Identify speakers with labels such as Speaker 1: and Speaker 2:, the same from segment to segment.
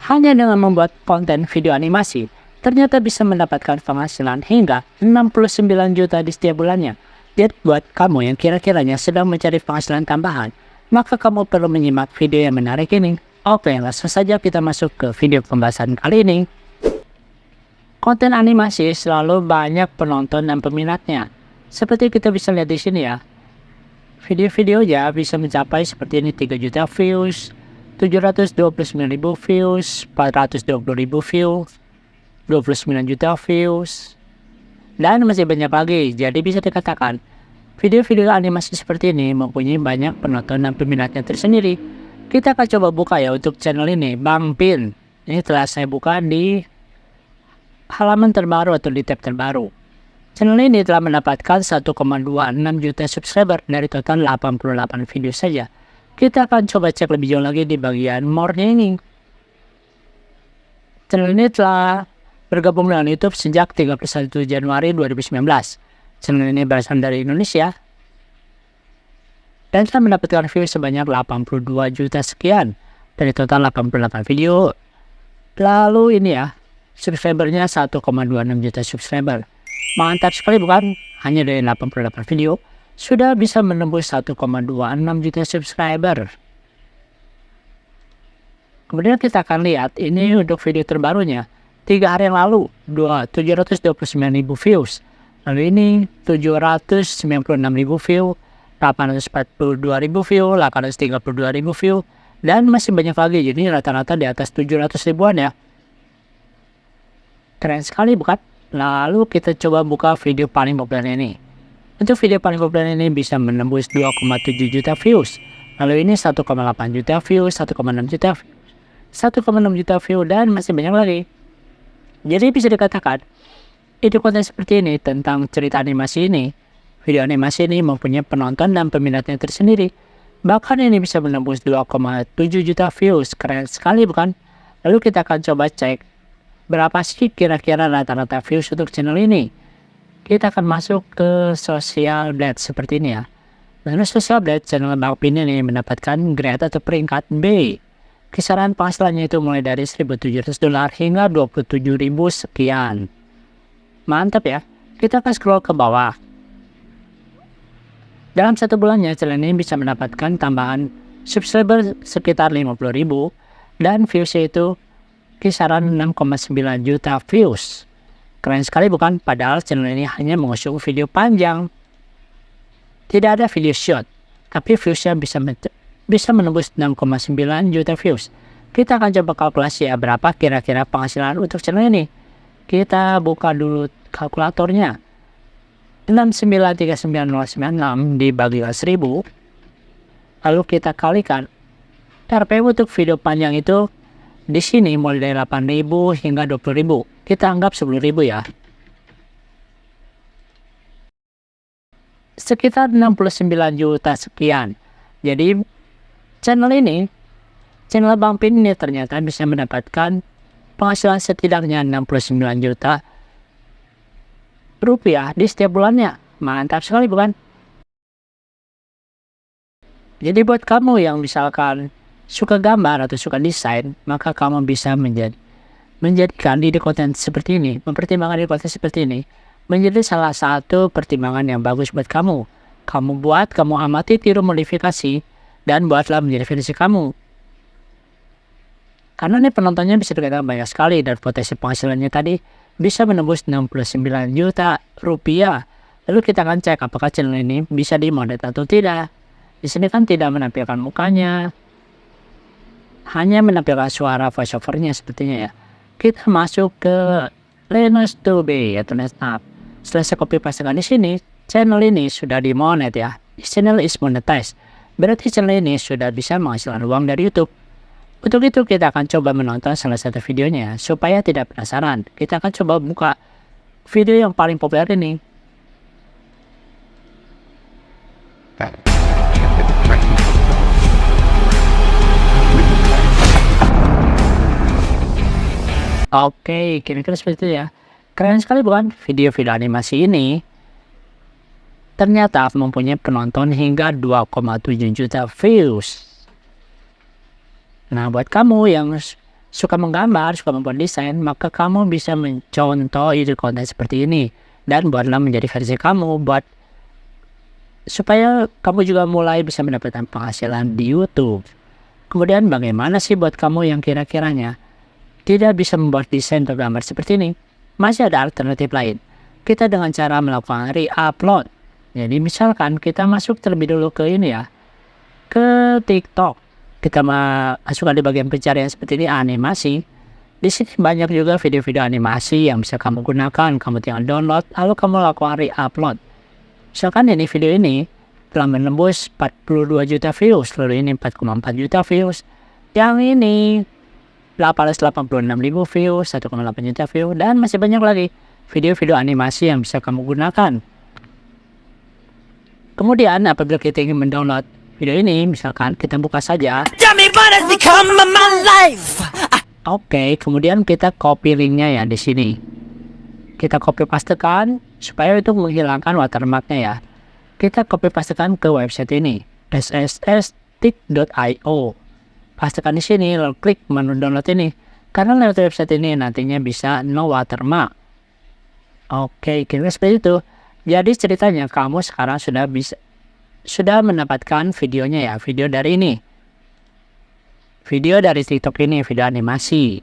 Speaker 1: Hanya dengan membuat konten video animasi, ternyata bisa mendapatkan penghasilan hingga 69 juta di setiap bulannya. Jadi buat kamu yang kira-kiranya sedang mencari penghasilan tambahan, maka kamu perlu menyimak video yang menarik ini. Oke, langsung saja kita masuk ke video pembahasan kali ini. Konten animasi selalu banyak penonton dan peminatnya. Seperti kita bisa lihat di sini ya. Video-videonya bisa mencapai seperti ini 3 juta views, 729.000 views, 420.000 views, 29 juta views, dan masih banyak lagi. Jadi bisa dikatakan video-video animasi seperti ini mempunyai banyak penonton dan peminatnya tersendiri. Kita akan coba buka ya untuk channel ini, Bang Pin. Ini telah saya buka di halaman terbaru atau di tab terbaru. Channel ini telah mendapatkan 1,26 juta subscriber dari total 88 video saja. Kita akan coba cek lebih jauh lagi di bagian morning. Channel ini telah bergabung dengan YouTube sejak 31 Januari 2019. Channel ini berasal dari Indonesia dan telah mendapatkan view sebanyak 82 juta sekian dari total 88 video. Lalu ini ya, subscribernya 1,26 juta subscriber. Mantap sekali bukan? Hanya dari 88 video sudah bisa menembus 1,26 juta subscriber. Kemudian kita akan lihat ini untuk video terbarunya 3 hari yang lalu 729.000 views. Lalu ini 796.000 view, 842.000 view, 832.000 view, dan masih banyak lagi. Jadi rata-rata di atas 700 ribuan ya. Keren sekali bukan? Lalu kita coba buka video paling populer ini. Untuk video paling populer ini bisa menembus 2,7 juta views. Lalu ini 1,8 juta views, 1,6 juta views, 1,6 juta view, dan masih banyak lagi. Jadi bisa dikatakan itu konten seperti ini tentang cerita animasi ini. Video animasi ini mempunyai penonton dan peminatnya tersendiri. Bahkan ini bisa menembus 2,7 juta views. Keren sekali bukan? Lalu kita akan coba cek berapa sih kira-kira rata-rata views untuk channel ini. Kita akan masuk ke Social Blade seperti ini ya. Dan Social Blade channel Bang Pin ini mendapatkan grade atau peringkat B. Kisaran penghasilannya itu mulai dari $1.700 hingga 27.000 sekian. Mantap ya. Kita akan scroll ke bawah. Dalam satu bulannya channel ini bisa mendapatkan tambahan subscriber sekitar 50.000 dan viewsnya itu kisaran 6,9 juta views. Keren sekali bukan? Padahal channel ini hanya mengusung video panjang. Tidak ada video short, tapi viewsnya bisa menembus 6,9 juta views. Kita akan coba kalkulasi ya berapa kira-kira penghasilan untuk channel ini. Kita buka dulu kalkulatornya. 6939096 dibagi 1000. Lalu kita kalikan RPM untuk video panjang itu di sini mulai dari 8.000 hingga 20.000. Kita anggap 10.000 ya. Sekitar 69 juta sekian. Jadi channel Bang Pin ini ternyata bisa mendapatkan penghasilan setidaknya 69 juta rupiah di setiap bulannya. Mantap sekali bukan? Jadi buat kamu yang misalkan suka gambar atau suka desain, maka kamu bisa menjadikan ide konten seperti ini, mempertimbangkan ide konten seperti ini menjadi salah satu pertimbangan yang bagus buat kamu. Kamu buat, kamu amati, tiru, modifikasi, dan buatlah menjadi versi kamu. Karena ini penontonnya bisa dikatakan banyak sekali dan potensi penghasilannya tadi bisa menembus 69 juta rupiah. Lalu kita akan cek apakah channel ini bisa dimonet atau tidak. Di sini kan tidak menampilkan mukanya, hanya menampilkan suara voiceovernya sepertinya ya. Kita masuk ke Linus Tube atau Netnap. Setelah saya copy pastekan di sini, channel ini sudah dimonet ya. This channel is monetized. Berarti channel ini sudah bisa menghasilkan uang dari YouTube. Untuk itu kita akan coba menonton salah satu videonya supaya tidak penasaran. Kita akan coba buka video yang paling populer ini. Oke, kira-kira seperti itu ya. Keren sekali bukan? Video-video animasi ini ternyata mempunyai penonton hingga 2,7 juta views. Nah, buat kamu yang suka menggambar, suka membuat desain, maka kamu bisa mencontoh ide konten seperti ini dan buatlah menjadi versi kamu supaya kamu juga mulai bisa mendapatkan penghasilan di YouTube. Kemudian bagaimana sih buat kamu yang kira-kiranya tidak bisa membuat desain atau gambar seperti ini? Masih ada alternatif lain. Kita dengan cara melakukan re-upload. Jadi misalkan kita masuk terlebih dulu ke ini ya, ke TikTok. Kita masukkan di bagian pencarian seperti ini, animasi. Di sini banyak juga video-video animasi yang bisa kamu gunakan. Kamu tinggal download, lalu kamu lakukan re-upload. Misalkan ini video ini telah menembus 42 juta views, lalu ini 4,4 juta views. Yang ini 886.000 views, 1,8 juta views, dan masih banyak lagi video-video animasi yang bisa kamu gunakan. Kemudian apabila kita ingin mendownload video ini, misalkan kita buka saja. Oke, kemudian kita copy linknya ya di sini. Kita copy pastekan supaya itu menghilangkan watermarknya ya. Kita copy pastekan ke website ini, sss.tik.io. Pastekan di sini, lalu klik menu download ini. Karena lewat website ini nantinya bisa no watermark. Oke, kira-kira seperti itu. Jadi ceritanya kamu sekarang sudah mendapatkan videonya ya, video dari ini. Video dari TikTok ini, video animasi.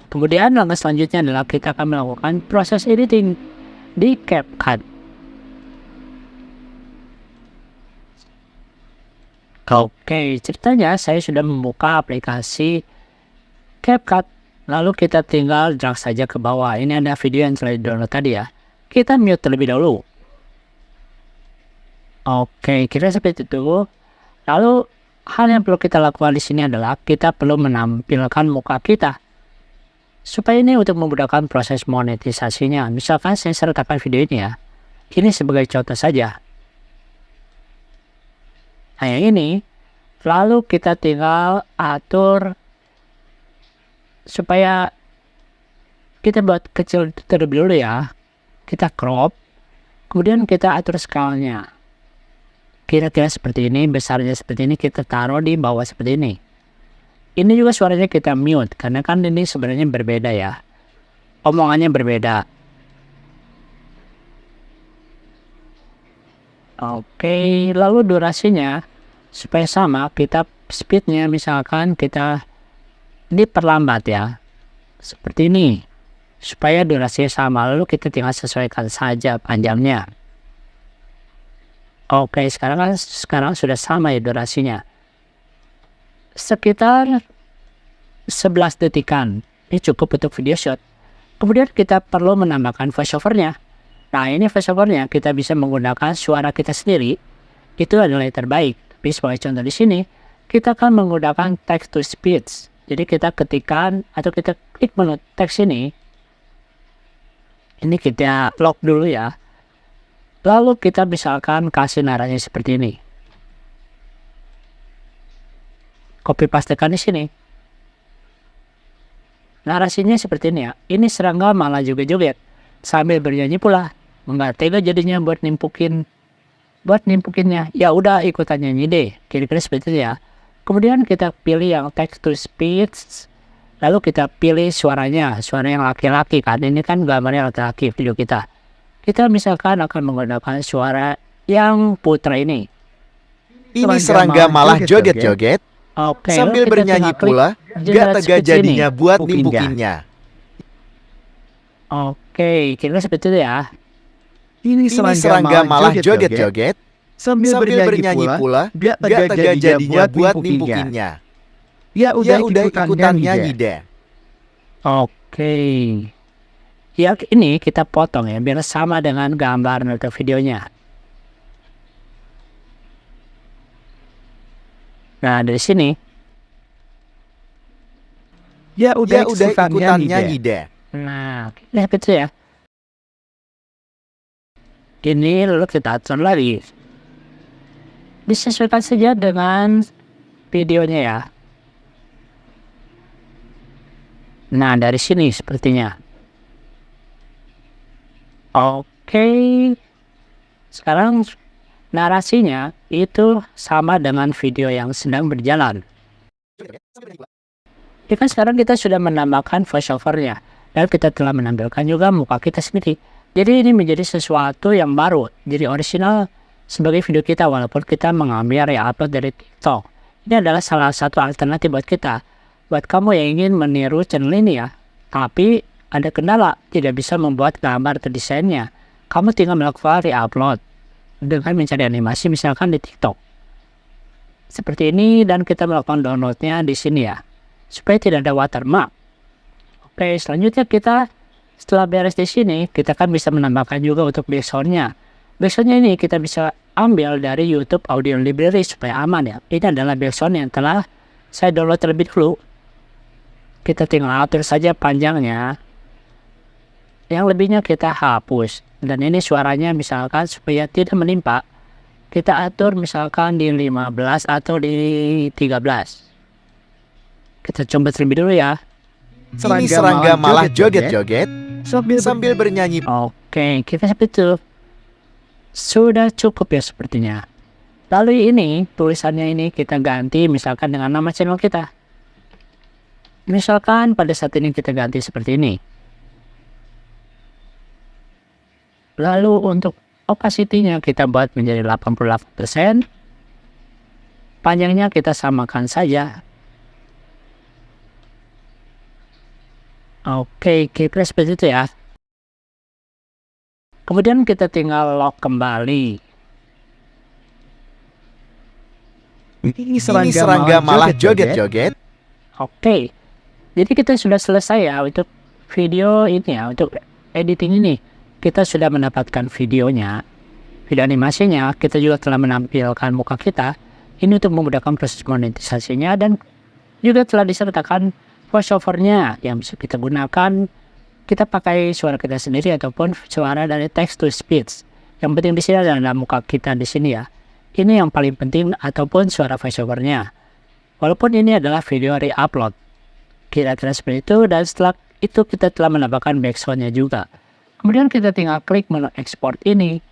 Speaker 1: Kemudian langkah selanjutnya adalah kita akan melakukan proses editing di CapCut. Oke, ceritanya saya sudah membuka aplikasi CapCut. Lalu kita tinggal drag saja ke bawah. Ini ada video yang telah di-download tadi ya. Kita mute terlebih dahulu. Oke, kira seperti itu. Lalu hal yang perlu kita lakukan di sini adalah kita perlu menampilkan muka kita. Supaya ini untuk memudahkan proses monetisasinya. Misalkan saya sertakan video ini ya. Ini sebagai contoh saja. Nah yang ini. Lalu kita tinggal atur supaya kita buat kecil terlebih dulu ya. Kita crop. Kemudian kita atur scale-nya. Kira-kira seperti ini, besarnya seperti ini, kita taruh di bawah seperti ini. Ini juga suaranya kita mute, karena kan ini sebenarnya berbeda ya. Omongannya berbeda. Oke, lalu durasinya, supaya sama, kita speednya misalkan kita diperlambat ya. Seperti ini. Supaya durasinya sama, lalu kita tinggal sesuaikan saja panjangnya. Oke, sekarang sudah sama ya durasinya. Sekitar 11 detikan. Ini cukup untuk video shot. Kemudian kita perlu menambahkan voiceover-nya. Nah, ini voiceover-nya kita bisa menggunakan suara kita sendiri. Itu adalah yang terbaik. Tapi sebagai contoh di sini, kita akan menggunakan text to speech. Jadi kita ketikkan atau kita klik menu teks ini. Ini kita lock dulu ya. Lalu kita misalkan kasih narasi seperti ini. Copy pastekan di sini. Narasinya seperti ini ya. Ini serangga malah joget-joget sambil bernyanyi pula. Enggak tega jadinya buat nimpukinnya. Ya udah ikutan nyanyi deh. Kira-kira seperti itu ya. Kemudian kita pilih yang text to speech. Lalu kita pilih suaranya. Suara yang laki-laki kan. Ini kan gambarnya laki-laki video kita. Kita misalkan akan menggunakan suara yang putra ini.
Speaker 2: Ini serangga malah joget-joget sambil bernyanyi pula. Gak tega jadinya buat nimpukinnya.
Speaker 1: Oke, kira-kira seperti itu ya.
Speaker 2: Ini serangga malah joget-joget sambil bernyanyi pula. Gak tega jadinya buat nimpukinnya. Ya udah ikutan nyanyi deh.
Speaker 1: Oke. Ya ini kita potong ya biar sama dengan gambar atau videonya. Nah dari sini.
Speaker 2: Ya udah ikutan nyanyi deh.
Speaker 1: Nah lihat itu ya. Ini lalu kita atur lagi. Disesuaikan saja dengan videonya ya. Nah dari sini sepertinya. Oke, sekarang narasinya itu sama dengan video yang sedang berjalan. Ya kan sekarang kita sudah menambahkan voiceovernya dan kita telah menampilkan juga muka kita sendiri. Jadi ini menjadi sesuatu yang baru, jadi original sebagai video kita walaupun kita mengambil re-upload dari TikTok. Ini adalah salah satu alternatif buat kita. Buat kamu yang ingin meniru channel ini ya, tapi ada kendala, tidak bisa membuat gambar atau desainnya. Kamu tinggal melakukan re-upload dengan mencari animasi misalkan di TikTok. Seperti ini dan kita melakukan downloadnya di sini ya, supaya tidak ada watermark. Oke, selanjutnya kita setelah beres di sini, kita kan bisa menambahkan juga untuk backsound-nya. Backsound-nya ini kita bisa ambil dari YouTube Audio Library supaya aman ya. Ini adalah backsound yang telah saya download terlebih dulu. Kita tinggal atur saja panjangnya. Yang lebihnya kita hapus. Dan ini suaranya misalkan supaya tidak menimpa, kita atur misalkan di 15 atau di 13. Kita coba terlebih dulu ya.
Speaker 2: Ini serangga malah joget-joget sambil bernyanyi.
Speaker 1: Oke, kita seperti itu. Sudah cukup ya sepertinya. Lalu ini, tulisannya ini kita ganti misalkan dengan nama channel kita. Misalkan pada saat ini kita ganti seperti ini. Lalu untuk opacity-nya kita buat menjadi 88%. Panjangnya kita samakan saja. Oke, kira-kira seperti itu ya. Kemudian kita tinggal lock kembali.
Speaker 2: Ini serangga malah joget-joget.
Speaker 1: Oke, jadi kita sudah selesai ya untuk video ini ya, untuk editing ini. Kita sudah mendapatkan videonya, video animasinya, kita juga telah menampilkan muka kita. Ini untuk memudahkan proses monetisasinya dan juga telah disertakan voiceover-nya yang bisa kita gunakan. Kita pakai suara kita sendiri ataupun suara dari text to speech. Yang penting di sini adalah muka kita di sini ya. Ini yang paling penting ataupun suara voiceover-nya. Walaupun ini adalah video re-upload. Kira-kira seperti itu dan setelah itu kita telah menambahkan backsound-nya juga. Kemudian kita tinggal klik menu export ini.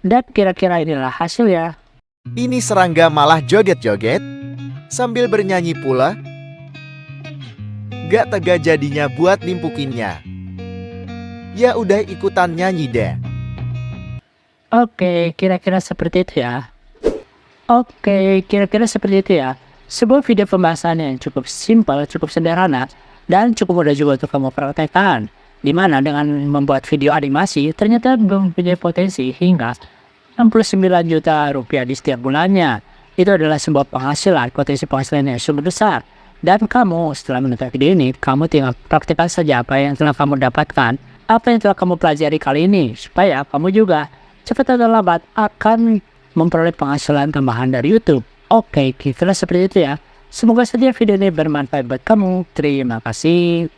Speaker 1: Dan kira-kira inilah hasilnya.
Speaker 2: Ini serangga malah joget-joget sambil bernyanyi pula. Gak tega jadinya buat nimpukinnya. Ya udah ikutan nyanyi deh.
Speaker 1: Oke, kira-kira seperti itu ya. Oke, kira-kira seperti itu ya. Sebuah video pembahasan yang cukup simpel, cukup sederhana, dan cukup mudah juga untuk kamu praktekkan. Dimana dengan membuat video animasi ternyata mempunyai potensi hingga 69 juta rupiah di setiap bulannya. Itu adalah sebuah penghasilan, potensi penghasilan yang sangat besar. Dan kamu setelah menonton video ini, kamu tinggal praktekkan saja apa yang telah kamu dapatkan, apa yang telah kamu pelajari kali ini, supaya kamu juga cepat atau lambat akan memperoleh penghasilan tambahan dari YouTube. Oke, kira-kira seperti itu ya. Semoga saja video ini bermanfaat buat kamu. Terima kasih.